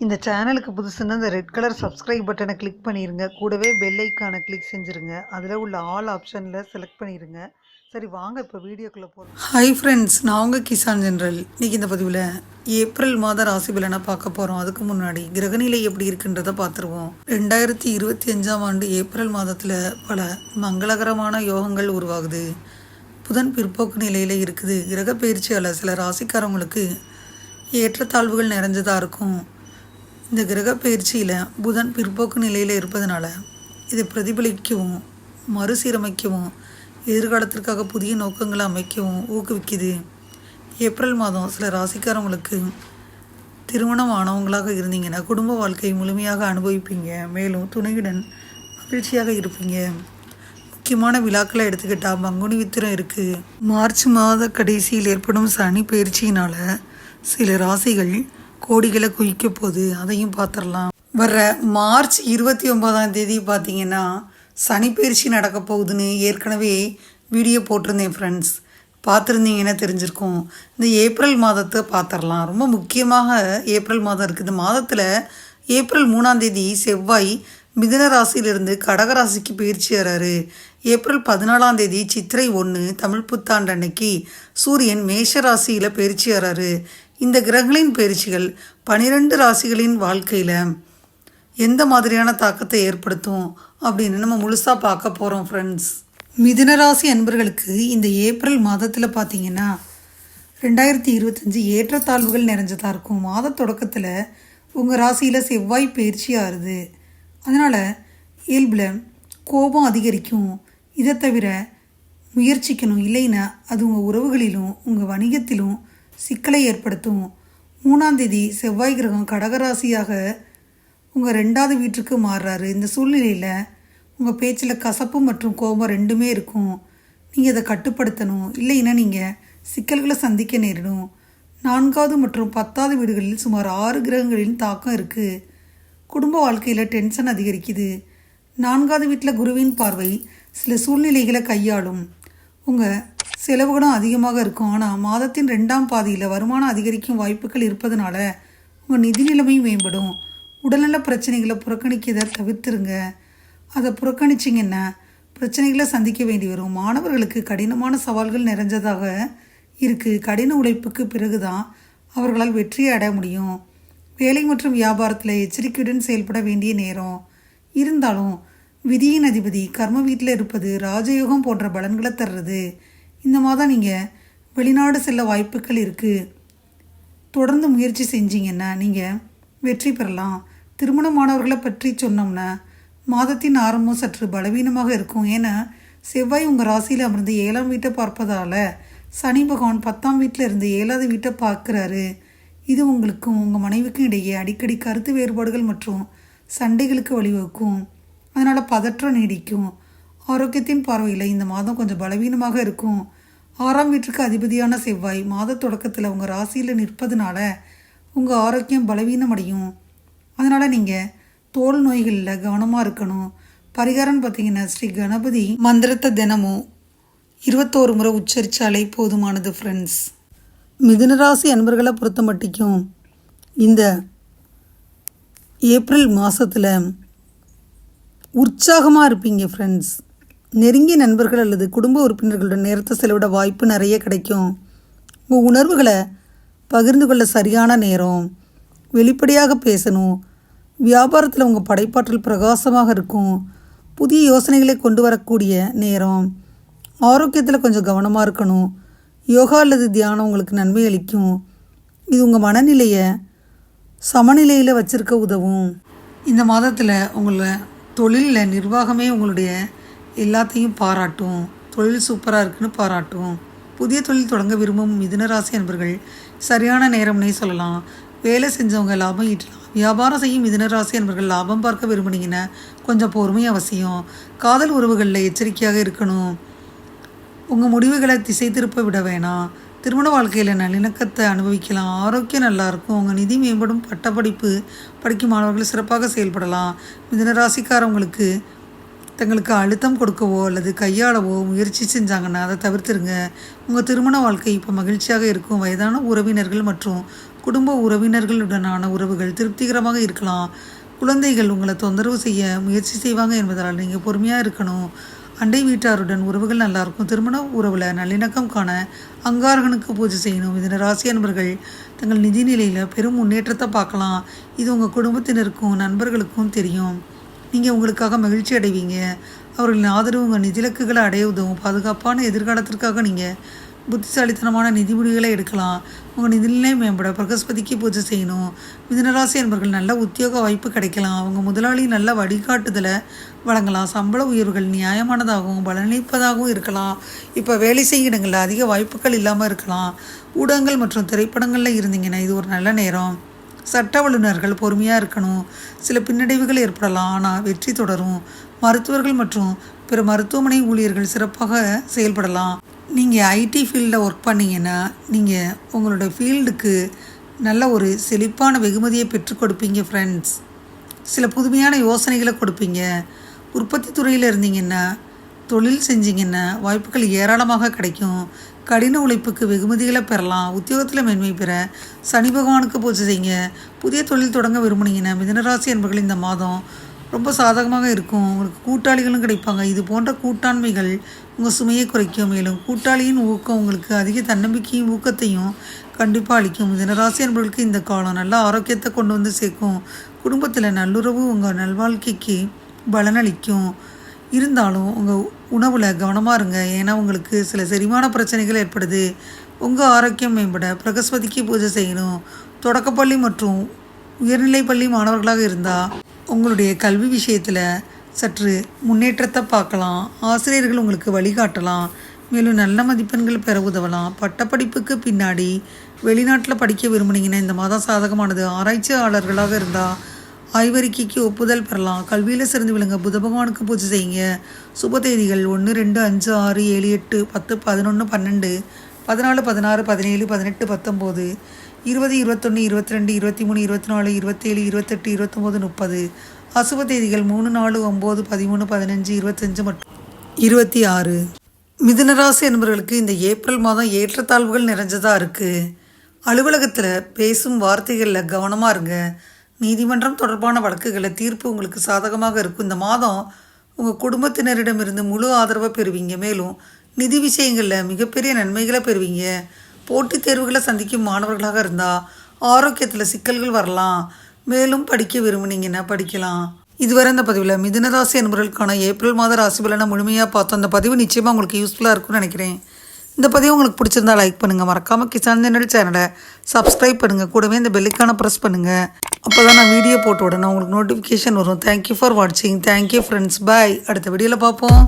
இந்த சேனலுக்கு புதுசுன்னா இந்த ரெட் கலர் சப்ஸ்கிரைப் பட்டனை கிளிக் பண்ணிடுங்க. கூடவே பெல் ஐக்கானை கிளிக் செஞ்சுருங்க. அதில் உள்ள ஆல் ஆப்ஷனில் செலக்ட் பண்ணிடுங்க. சரி வாங்க இப்போ வீடியோக்குள்ளே போகலாம். ஹாய் ஃப்ரெண்ட்ஸ், நான் உங்கள் கிசான் ஜென்ரல். இன்றைக்கி இந்த பதிவில் ஏப்ரல் மாத ராசி பலனை பார்க்க போகிறோம். அதுக்கு முன்னாடி கிரகநிலை எப்படி இருக்குன்றதை பார்த்துருவோம். 2025ஆம் ஆண்டு ஏப்ரல் மாதத்தில் பல மங்களகரமான யோகங்கள் உருவாகுது. புதன் பிற்போக்கு நிலையில் இருக்குது. கிரக பயிற்சியால் சில ராசிக்காரவங்களுக்கு ஏற்றத்தாழ்வுகள் நிறைஞ்சதாக இருக்கும். இந்த கிரக பயிற்சியில் புதன் பிற்போக்கு நிலையில் இருப்பதனால இதை பிரதிபலிக்கவும் மறுசீரமைக்கவும் எதிர்காலத்திற்காக புதிய நோக்கங்களை அமைக்கவும் ஊக்குவிக்குது. ஏப்ரல் மாதம் சில ராசிக்காரவங்களுக்கு திருமணம் ஆனவங்களாக இருந்தீங்கன்னா குடும்ப வாழ்க்கையை முழுமையாக அனுபவிப்பீங்க. மேலும் துணையுடன் மகிழ்ச்சியாக இருப்பீங்க. முக்கியமான விழாக்களை எடுத்துக்கிட்டால் பங்குனி வித்திரம் இருக்குது. மார்ச் மாத கடைசியில் ஏற்படும் சனி பயிற்சியினால் சில ராசிகள் கோடிகளை குவிக்க போகுது. அதையும் பார்த்துடலாம். வர்ற மார்ச் 29ஆம் தேதி பார்த்தீங்கன்னா சனி பயிற்சி நடக்க போகுதுன்னு ஏற்கனவே வீடியோ போட்டிருந்தேன் ஃப்ரெண்ட்ஸ். பார்த்துருந்தீங்கன்னா தெரிஞ்சிருக்கும். இந்த ஏப்ரல் மாதத்தை பார்த்துடலாம். ரொம்ப முக்கியமாக ஏப்ரல் மாதம் இருக்குது. இந்த மாதத்தில் ஏப்ரல் 3ஆம் தேதி செவ்வாய் மிதுன ராசியிலிருந்து கடக ராசிக்கு பயிற்சி வர்றாரு. ஏப்ரல் 14ஆம் தேதி சித்திரை 1 தமிழ் புத்தாண்டு அன்னைக்கு சூரியன் மேஷ ராசியில் பயிற்சி வர்றாரு. இந்த கிரகங்களின் பயிற்சிகள் 12 ராசிகளின் வாழ்க்கையில் எந்த மாதிரியான தாக்கத்தை ஏற்படுத்தும் அப்படின்னு நம்ம முழுசாக பார்க்க போகிறோம் ஃப்ரெண்ட்ஸ். மிதுன ராசி அன்பர்களுக்கு இந்த ஏப்ரல் மாதத்தில் பார்த்தீங்கன்னா 2025 ஏற்றத்தாழ்வுகள் நிறைஞ்சதாக இருக்கும். மாத தொடக்கத்தில் உங்கள் ராசியில் செவ்வாய் பயிற்சி ஆறுது. அதனால் இயல்பில் கோபம் அதிகரிக்கும். இதை தவிர முயற்சிக்கணும், இல்லைன்னா அது உங்கள் உறவுகளிலும் உங்கள் வணிகத்திலும் சிக்கலை ஏற்படுத்தும். 3ஆம் தேதி செவ்வாய் கிரகம் கடகராசியாக உங்கள் 2வது வீட்டுக்கு மாறுறாரு. இந்த சூழ்நிலையில் உங்கள் பேச்சில் கசப்பு மற்றும் கோபம் ரெண்டுமே இருக்கும். நீங்கள் அதை கட்டுப்படுத்தணும், இல்லைன்னா நீங்கள் சிக்கல்களை சந்திக்க நேரிடும். 4வது மற்றும் 10வது வீடுகளில் சுமார் 6 கிரகங்களின் தாக்கம் இருக்குது. குடும்ப வாழ்க்கையில் டென்ஷன் அதிகரிக்குது. 4வது வீட்டில் குருவின் பார்வை சில சூழ்நிலைகளை கையாளும். உங்கள் செலவுகளும் அதிகமாக இருக்கும். ஆனால் மாதத்தின் 2ஆம் பாதியில் வருமானம் அதிகரிக்கும் வாய்ப்புகள் இருப்பதனால உங்கள் நிதி நிலைமை மேம்படும். உடல்நல பிரச்சனைகளை புறக்கணிக்கிறதை தவிர்த்துருங்க. அதை புறக்கணிச்சிங்கன்னா பிரச்சனைகளை சந்திக்க வேண்டி வரும். மாணவர்களுக்கு கடினமான சவால்கள் நிறைஞ்சதாக இருக்குது. கடின உழைப்புக்கு பிறகு தான் அவர்களால் வெற்றியை அடைய முடியும். வேலை மற்றும் வியாபாரத்தில் எச்சரிக்கையுடன் செயல்பட வேண்டிய நேரம். இருந்தாலும் விதியின் அதிபதி கர்ம வீட்டில் இருப்பது ராஜயோகம் போன்ற பலன்களை தர்றது. இந்த மாதம் நீங்கள் வெளிநாடு செல்ல வாய்ப்புகள் இருக்குது. தொடர்ந்து முயற்சி செஞ்சீங்கன்னா நீங்கள் வெற்றி பெறலாம். திருமணமானவர்களை பற்றி சொன்னோம்னா மாதத்தின் ஆரம்பம் சற்று பலவீனமாக இருக்கும். ஏன்னா செவ்வாய் உங்கள் ராசியில் அமர்ந்து 7ஆம் வீட்டை பார்ப்பதால் சனி பகவான் 10ஆம் வீட்டில் இருந்து 7வது வீட்டை பார்க்குறாரு. இது உங்களுக்கும் உங்கள் மனைவிக்கும் இடையே அடிக்கடி கருத்து வேறுபாடுகள் மற்றும் சண்டைகளுக்கு வழிவகுக்கும். அதனால் பதற்றம் நீடிக்கும். ஆரோக்கியத்தின் பார்வையில் இந்த மாதம் கொஞ்சம் பலவீனமாக இருக்கும். 6ஆம் வீட்டுக்கு அதிபதியான செவ்வாய் மாத தொடக்கத்தில் உங்கள் ராசியில் நிற்பதுனால உங்கள் ஆரோக்கியம் பலவீனமடையும். அதனால் நீங்கள் தோல் நோய்களில் கவனமாக இருக்கணும். பரிகாரம்னு பார்த்தீங்கன்னா ஸ்ரீ கணபதி மந்திரத்தை தினமும் 21 முறை உச்சரித்தாலே போதுமானது ஃப்ரெண்ட்ஸ். மிதுனராசி அன்பர்களை பொறுத்த மட்டும் இந்த ஏப்ரல் மாதத்தில் உற்சாகமாக இருப்பீங்க ஃப்ரெண்ட்ஸ். நெருங்கிய நண்பர்கள் அல்லது குடும்ப உறுப்பினர்களுடன் நேரத்தை செலவிட வாய்ப்பு நிறைய கிடைக்கும். உங்கள் உணர்வுகளை பகிர்ந்து கொள்ள சரியான நேரம். வெளிப்படையாக பேசணும். வியாபாரத்தில் உங்கள் படைப்பாற்றல் பிரகாசமாக இருக்கும். புதிய யோசனைகளை கொண்டு வரக்கூடிய நேரம். ஆரோக்கியத்தில் கொஞ்சம் கவனமாக இருக்கணும். யோகா அல்லது தியானம் உங்களுக்கு நன்மை அளிக்கும். இது உங்கள் மனநிலையை சமநிலையில் வச்சுருக்க உதவும். இந்த மாதத்தில் உங்களை தொழிலில் நிர்வாகமே உங்களுடைய எல்லாத்தையும் பாராட்டும். தொழில் சூப்பராக இருக்குன்னு பாராட்டும். புதிய தொழில் தொடங்க விரும்பும் மிதுனராசி அன்பர்கள் சரியான நேரம்னே சொல்லலாம். வேலை செஞ்சவங்க லாபம் ஈட்டலாம். வியாபாரம் செய்யும் மிதுனராசி அன்பர்கள் லாபம் பார்க்க விரும்புனீங்கன்னா கொஞ்சம் பொறுமை அவசியம். காதல் உறவுகளில் எச்சரிக்கையாக இருக்கணும். உங்கள் முடிவுகளை திசை திருப்ப விட வேணாம். திருமண வாழ்க்கையில் நல்லிணக்கத்தை அனுபவிக்கலாம். ஆரோக்கியம் நல்லாயிருக்கும். உங்கள் நிதி மேம்படும். பட்டப்படிப்பு படிக்கும் மாணவர்கள் சிறப்பாக செயல்படலாம். மிதுனராசிக்காரவங்களுக்கு தங்களுக்கு அழுத்தம் கொடுக்கவோ அல்லது கையாளவோ முயற்சி செஞ்சாங்கன்னா அதை தவிர்த்துருங்க. உங்கள் திருமண வாழ்க்கை இப்போ மகிழ்ச்சியாக இருக்கும். வயதான உறவினர்கள் மற்றும் குடும்ப உறவினர்களுடனான உறவுகள் திருப்திகரமாக இருக்கலாம். குழந்தைகள் உங்களை தொந்தரவு செய்ய முயற்சி செய்வாங்க என்பதால் நீங்கள் பொறுமையாக இருக்கணும். அண்டை வீட்டாருடன் உறவுகள் நல்லாயிருக்கும். திருமண உறவில் நல்லிணக்கம் காண அங்காரகனுக்கு பூஜை செய்யணும். மிதுன ராசி அன்பர்கள் தங்கள் நிதி நிலையில் பெரும் முன்னேற்றத்தை பார்க்கலாம். இது உங்கள் குடும்பத்தினருக்கும் நண்பர்களுக்கும் தெரியும். நீங்கள் உங்களுக்காக மகிழ்ச்சி அடைவீங்க. அவர்களின் ஆதரவு உங்கள் நிதிலக்குகளை அடைய உதவும். பாதுகாப்பான எதிர்காலத்திற்காக நீங்கள் புத்திசாலித்தனமான நிதி முடிவுகளை எடுக்கலாம். உங்கள் நிதிநிலை மேம்பட பிரகஸ்பதிக்கு பூஜை செய்யணும். மிதுனராசி என்பவர்கள் நல்ல உத்தியோக வாய்ப்பு கிடைக்கலாம். அவங்க முதலாளி நல்ல வழிகாட்டுதலை வழங்கலாம். சம்பள உயர்வுகள் நியாயமானதாகவும் பலனளிப்பதாகவும் இருக்கலாம். இப்போ வேலை செய்யும் இடங்களில் அதிக வாய்ப்புகள் இல்லாமல் இருக்கலாம். ஊடகங்கள் மற்றும் திரைப்படங்களில் இருந்தீங்கன்னா இது ஒரு நல்ல நேரம். சட்ட வல்லுநர்கள் பொறுமையாக இருக்கணும். சில பின்னடைவுகள் ஏற்படலாம், ஆனால் வெற்றி தொடரும். மருத்துவர்கள் மற்றும் பிற மருத்துவமனை ஊழியர்கள் சிறப்பாக செயல்படலாம். நீங்கள் ஐடி ஃபீல்டில் ஒர்க் பண்ணிங்கன்னா நீங்கள் உங்களோட ஃபீல்டுக்கு நல்ல ஒரு செழிப்பான வெகுமதியை பெற்றுக் கொடுப்பீங்க ஃப்ரெண்ட்ஸ். சில புதுமையான யோசனைகளை கொடுப்பீங்க. உற்பத்தி துறையில் இருந்தீங்கன்னா தொழில் செஞ்சிங்கன்னா வாய்ப்புகள் ஏராளமாக கிடைக்கும். கடின உழைப்புக்கு வெகுமதிகளை பெறலாம். உத்தியோகத்தில் மேன்மை பெற சனி பகவானுக்கு பூஜை செய்யுங்க. புதிய தொழில் தொடங்க விரும்புனீங்கன்னா மிதுனராசி என்பவர்கள் இந்த மாதம் ரொம்ப சாதகமாக இருக்கும். உங்களுக்கு கூட்டாளிகளும் கிடைப்பாங்க. இது போன்ற கூட்டாண்மைகள் உங்கள் சுமையை குறைக்கும். மேலும் கூட்டாளியின் ஊக்கம் உங்களுக்கு அதிக தன்னம்பிக்கையும் ஊக்கத்தையும் கண்டிப்பாக அளிக்கும். மிதுனராசி என்பவர்களுக்கு இந்த காலம் நல்ல ஆரோக்கியத்தை கொண்டு வந்து சேர்க்கும். குடும்பத்தில் நல்லுறவு உங்கள் நல்வாழ்க்கைக்கு பலனளிக்கும். இருந்தாலும் உங்கள் உணவில் கவனமாக இருங்க. ஏன்னா உங்களுக்கு சில செரிமான பிரச்சனைகள் ஏற்படுது. உங்கள் ஆரோக்கியம் மேம்பட பிரகஸ்பதிக்கு பூஜை செய்யணும். தொடக்கப்பள்ளி மற்றும் உயர்நிலை பள்ளி மாணவர்களாக இருந்தால் உங்களுடைய கல்வி விஷயத்தில் சற்று முன்னேற்றத்தை பார்க்கலாம். ஆசிரியர்கள் உங்களுக்கு வழிகாட்டலாம். மேலும் நல்ல மதிப்பெண்கள் பெற உதவலாம். பட்டப்படிப்புக்கு பின்னாடி வெளிநாட்டில் படிக்க விரும்புனீங்கன்னா இந்த மாதம் சாதகமானது. ஆராய்ச்சியாளர்களாக இருந்தால் ஆய்வறிக்கைக்கு ஒப்புதல் பெறலாம். கல்வியில் சிறந்து விளங்க புத பகவானுக்கு பூஜை செய்யுங்க. சுப தேதிகள் 1, 2, 5, 6, 7, 8, 10, 11, 12, 14, 16, 17, 18, 19, 20, 21, 22, 23, 24, 27, 28, 29, 30. அசுப தேதிகள் 3, 4, 9, 13, 15, 25 மற்றும் 26. மிதுனராசி என்பவர்களுக்கு இந்த ஏப்ரல் மாதம் ஏற்றத்தாழ்வுகள் நிறைஞ்சதாக இருக்குது. அலுவலகத்தில் பேசும் வார்த்தைகளில் கவனமாக இருங்க. நீதிமன்றம் தொடர்பான வழக்குகளில் தீர்ப்பு உங்களுக்கு சாதகமாக இருக்கும். இந்த மாதம் உங்கள் குடும்பத்தினரிடமிருந்து முழு ஆதரவை பெறுவீங்க. மேலும் நிதி விஷயங்களில் மிகப்பெரிய நன்மைகளை பெறுவீங்க. போட்டித் தேர்வுகளை சந்திக்கும் மாணவர்களாக இருந்தால் ஆரோக்கியத்தில் சிக்கல்கள் வரலாம். மேலும் படிக்க விரும்புனீங்கன்னா படிக்கலாம். இதுவரை இந்த பதிவில் மிதுனராசி என்பவர்களுக்கான ஏப்ரல் மாத ராசி பலனை முழுமையாக பார்த்தோம். அந்த பதிவு நிச்சயமாக உங்களுக்கு யூஸ்ஃபுல்லாக இருக்கும்னு நினைக்கிறேன். இந்த பதிவு உங்களுக்கு பிடிச்சிருந்தா லைக் பண்ணுங்கள். மறக்காமல் கிசான் சேனலை சப்ஸ்கிரைப் பண்ணுங்கள். கூடவே இந்த பெல்லைக்கான ப்ரெஸ் பண்ணுங்கள். அப்போ தான் நான் வீடியோ போட்ட உடனே உங்களுக்கு நோட்டிஃபிகேஷன் வரும். தேங்க்யூ ஃபார் வாட்சிங். Thank you friends. பாய். அடுத்த வீடியோவில் பார்ப்போம்.